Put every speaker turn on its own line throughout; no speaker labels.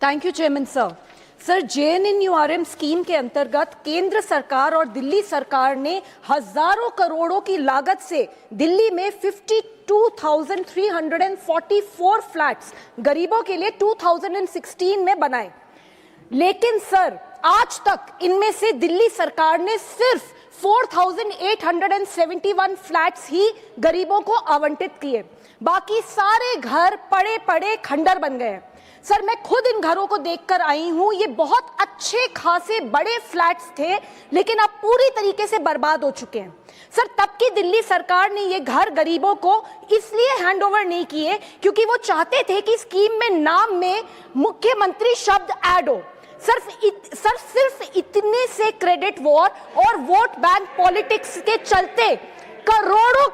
Thank you chairman sir. Sir, JNNURM scheme के अंतर्गत केंद्र सरकार और दिल्ली सरकार ने हजारों करोड़ों की लागत से दिल्ली में 52,344 फ्लैट्स गरीबों के लिए 2016 में बनाए। लेकिन सर, आज तक इनमें से दिल्ली सरकार ने सिर्फ 4,871 फ्लैट्स ही गरीबों को आवंटित किए। बाकी सारे घर पड़े पड़े खंडर बन गए। सर, मैं खुद इन घरों को देखकर आई हूं। ये बहुत अच्छे खासे बड़े फ्लैट्स थे, लेकिन अब पूरी तरीके से बर्बाद हो चुके हैं। सर, तब की दिल्ली सरकार ने ये घर गरीबों को इसलिए हैंडओवर नहीं किए क्योंकि वो चाहते थे कि स्कीम में नाम में मुख्यमंत्री शब्द ऐड हो। सिर्फ इतने से क्रेडिट वॉर और वोट बैंक पॉलिटिक्स के चलते करोड़ों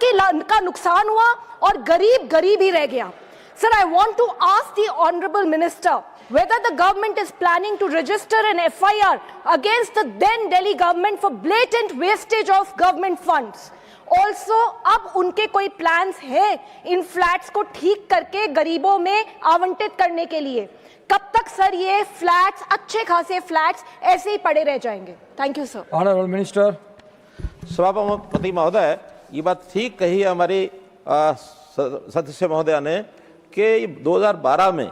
का नुकसान हुआ और गरीब गरीब ही रह गया। Sir, I want to ask the Honorable Minister whether the government is planning to register an FIR against the then Delhi government for blatant wastage of government funds. Also, अब उनके कोई plans है इन फ्लैट्स को ठीक करके गरीबों में आवंटित करने के लिए? कब तक सर ये फ्लैट्स, अच्छे खासे फ्लैट्स ऐसे ही पड़े रह जाएंगे? Thank you sir.
Honourable minister.
सभापति महोदय, ये बात ठीक कही हमारी सदस्य महोदया ने कि 2012 में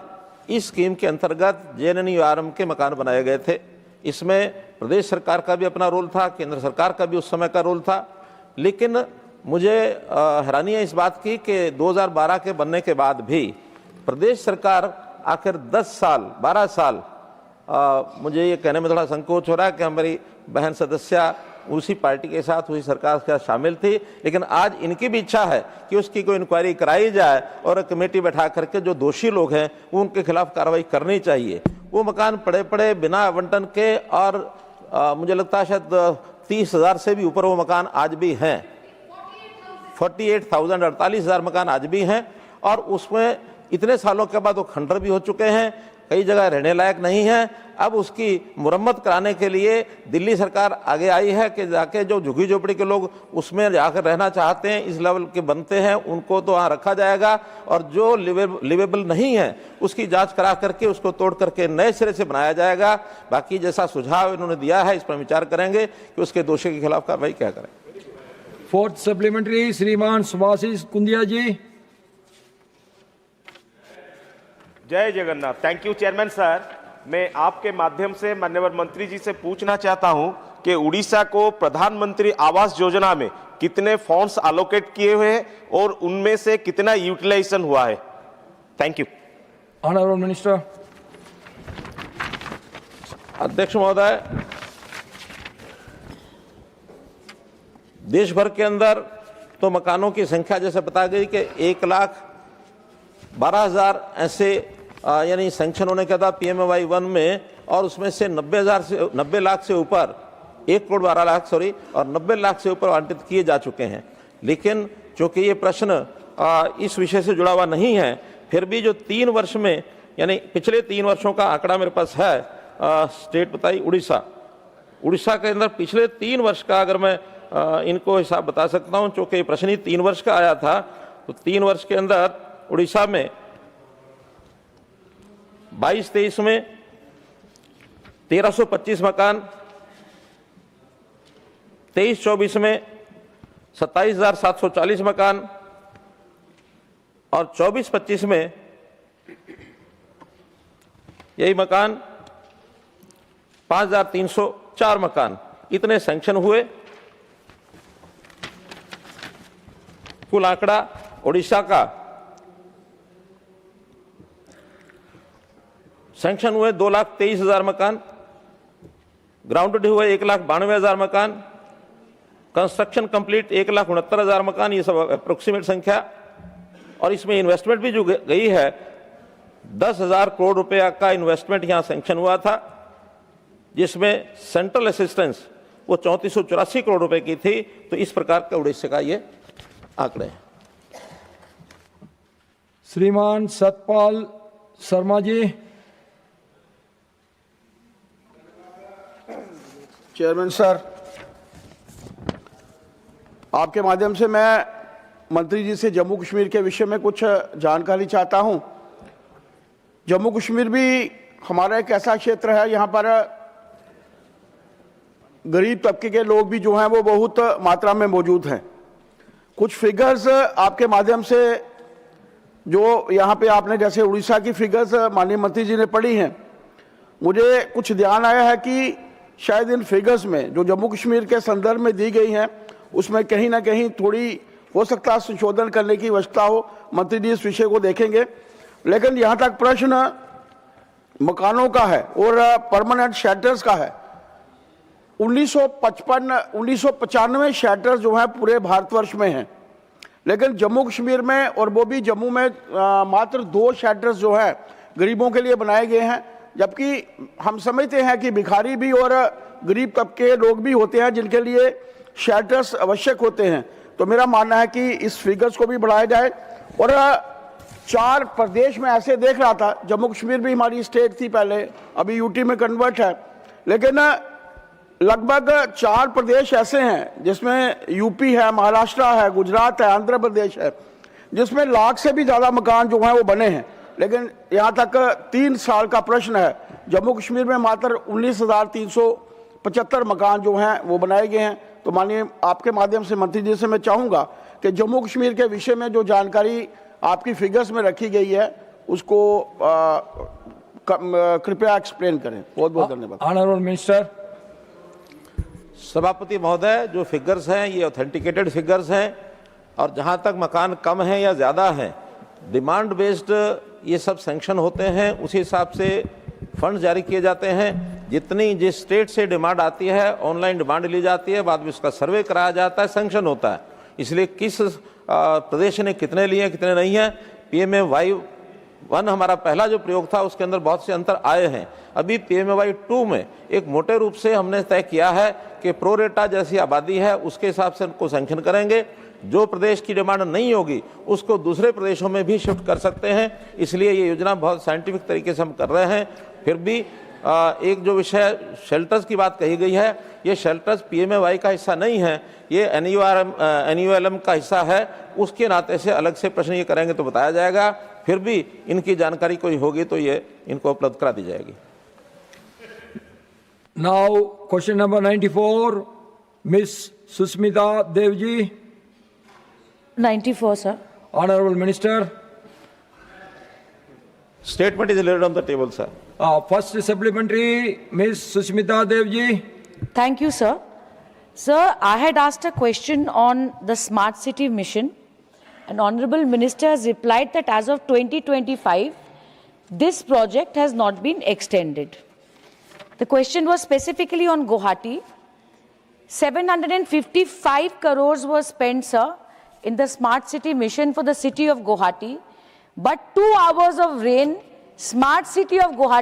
इस स्कीम के अंतर्गत JNNURM के मकान बनाए गए थे। इसमें प्रदेश सरकार का भी अपना रोल था, केंद्र सरकार का भी उस समय का रोल था। लेकिन मुझे हैरानी है इस बात की कि 2012 के बनने के बाद भी प्रदेश सरकार आखिर 10 साल 12 साल मुझे ये कहने में थोड़ा संकोच हो रहा है कि हमारी बहन सदस्या उसी पार्टी के साथ उसी सरकार के साथ शामिल थी, लेकिन आज इनकी भी इच्छा है कि उसकी कोई इंक्वायरी कराई जाए और कमेटी बैठा करके जो दोषी लोग हैं उनके खिलाफ कार्रवाई करनी चाहिए। वो मकान पड़े पड़े बिना आवंटन के और मुझे लगता है शायद 30,000 से भी ऊपर वो मकान आज भी हैं। 48,000 मकान आज भी हैं और उसमें इतने सालों के बाद वो खंडर भी हो चुके हैं, कई जगह रहने लायक नहीं है। अब उसकी मुरम्मत कराने के लिए दिल्ली सरकार आगे आई है कि जाके जो झुग्गी झोपड़ी के लोग उसमें जाकर रहना चाहते हैं, इस लेवल के बनते हैं, उनको तो वहाँ रखा जाएगा और जो लिवेबल नहीं है उसकी जांच करा करके उसको तोड़ करके नए सिरे से बनाया जाएगा। बाकी जैसा सुझाव इन्होंने दिया है इस पर विचार करेंगे कि उसके दोषी के खिलाफ कार्रवाई क्या करें।
फोर्थ सप्लीमेंट्री श्रीमान सुभाषिष कुंदिया जी।
जय Jagannath. Thank you chairman sir. मैं आपके माध्यम से माननीय मंत्री जी से पूछना चाहता हूं कि उड़ीसा को प्रधानमंत्री आवास योजना में कितने फंड्स एलोकेट किए हुए हैं और उनमें से कितना यूटिलाइजेशन हुआ है? Thank you.
Honourable minister.
अध्यक्ष महोदय, देश भर के अंदर तो मकानों की संख्या जैसे बता गई कि 1,12,000 ऐसे यानी सैंक्शन होने का था PMAY 1 में, और उसमें से 90 लाख से ऊपर 1,12 लाख और 90 लाख से ऊपर आवंटित किए जा चुके हैं। लेकिन चूंकि ये प्रश्न इस विषय से जुड़ा हुआ नहीं है, फिर भी जो 3 वर्ष में यानी पिछले 3 वर्षों का आंकड़ा मेरे पास है, स्टेट बताई उड़ीसा के अंदर पिछले 3 वर्ष का अगर मैं इनको हिसाब बता सकता हूँ, चूंकि प्रश्न ही 3 वर्ष का आया था, तो 3 वर्ष के अंदर उड़ीसा में 22-23 में 1,325 मकान, 23-24 में 27,740 मकान और 24-25 में यही मकान 5,304 मकान, इतने सैंक्शन हुए। कुल आंकड़ा उड़ीसा का सैंक्शन हुए 2,23,000 मकान, ग्राउंडेड हुए 1,92,000 मकान, कंस्ट्रक्शन कंप्लीट 1,69,000 मकान, ये सब अप्रोक्सीमेट संख्या। और इसमें इन्वेस्टमेंट भी जो गई है 10,000 करोड़ रुपया का इन्वेस्टमेंट यहाँ सैंक्शन हुआ था, जिसमें सेंट्रल असिस्टेंस वो 3,484 करोड़ रुपए की थी। तो इस प्रकार का उड़ीसा का ये आंकड़े हैं।
श्रीमान सतपाल शर्मा जी।
चेयरमैन सर, आपके माध्यम से मैं मंत्री जी से जम्मू कश्मीर के विषय में कुछ जानकारी चाहता हूं। जम्मू कश्मीर भी हमारा एक ऐसा क्षेत्र है यहाँ पर गरीब तबके के लोग भी जो हैं वो बहुत मात्रा में मौजूद हैं। कुछ फिगर्स आपके माध्यम से जो यहाँ पे आपने जैसे उड़ीसा की फिगर्स माननीय मंत्री जी ने पढ़ी हैं, मुझे कुछ ध्यान आया है कि शायद इन फिगर्स में जो जम्मू कश्मीर के संदर्भ में दी गई हैं उसमें कहीं ना कहीं थोड़ी हो सकता है संशोधन करने की आवश्यकता हो। मंत्री जी इस विषय को देखेंगे। लेकिन यहाँ तक प्रश्न मकानों का है और परमानेंट शेल्टर्स का है। 1995 शेल्टर जो है पूरे भारतवर्ष में हैं, लेकिन जम्मू कश्मीर में और वो भी जम्मू में मात्र 2 शेल्टर्स जो है गरीबों के लिए बनाए गए हैं। जबकि हम समझते हैं कि भिखारी भी और गरीब तबके लोग भी होते हैं जिनके लिए शेल्टर्स आवश्यक होते हैं। तो मेरा मानना है कि इस फिगर्स को भी बढ़ाया जाए। और 4 प्रदेश में ऐसे देख रहा था, जम्मू कश्मीर भी हमारी स्टेट थी पहले, अभी यूटी में कन्वर्ट है, लेकिन लगभग 4 प्रदेश ऐसे हैं जिसमें यूपी है, महाराष्ट्र है, गुजरात है, आंध्र प्रदेश है, जिसमें लाख से भी ज़्यादा मकान जो हैं वो बने हैं। लेकिन यहाँ तक 3 साल का प्रश्न है, जम्मू कश्मीर में मात्र 19,375 मकान जो हैं वो बनाए गए हैं। तो माननीय आपके माध्यम से मंत्री जी से मैं चाहूँगा कि जम्मू कश्मीर के विषय में जो जानकारी आपकी फिगर्स में रखी गई है उसको कृपया एक्सप्लेन करें। बहुत बहुत धन्यवाद।
Honourable minister.
सभापति महोदय, जो फिगर्स हैं ये ऑथेंटिकेटेड फिगर्स हैं और जहां तक मकान कम है या ज़्यादा है, डिमांड बेस्ड ये सब सैंक्शन होते हैं, उसी हिसाब से फंड जारी किए जाते हैं। जितनी जिस स्टेट से डिमांड आती है ऑनलाइन डिमांड ली जाती है, बाद में उसका सर्वे कराया जाता है, सैंक्शन होता है। इसलिए किस प्रदेश ने कितने लिए कितने नहीं है, PMAY-1 हमारा पहला जो प्रयोग था उसके अंदर बहुत से अंतर आए हैं। अभी PMAY-2 में एक मोटे रूप से हमने तय किया है कि प्रोरेटा जैसी आबादी है उसके हिसाब से उनको सैंक्शन करेंगे। जो प्रदेश की डिमांड नहीं होगी उसको दूसरे प्रदेशों में भी शिफ्ट कर सकते हैं। इसलिए ये योजना बहुत साइंटिफिक तरीके से हम कर रहे हैं। फिर भी एक जो विषय शेल्टर्स की बात कही गई है, ये शेल्टर्स PMAY का हिस्सा नहीं है, ये NULM का हिस्सा है। उसके नाते से अलग से प्रश्न ये करेंगे तो बताया जाएगा। फिर भी इनकी जानकारी कोई होगी तो ये इनको उपलब्ध करा दी जाएगी।
Now question number 94, Miss Sushmita Dev ji.
94, sir.
Honorable Minister.
Statement is laid on the table, sir.
First supplementary, Ms. Susmita Devji.
Thank you, sir. Sir, I had asked a question on the Smart City Mission, and Honorable Minister has replied that as of 2025, this project has not been extended. The question was specifically on Guwahati. 755 crores was spent, sir, in the Smart City Mission for the city of Guwahati, but 2 hours of rain, Smart City of Guwahati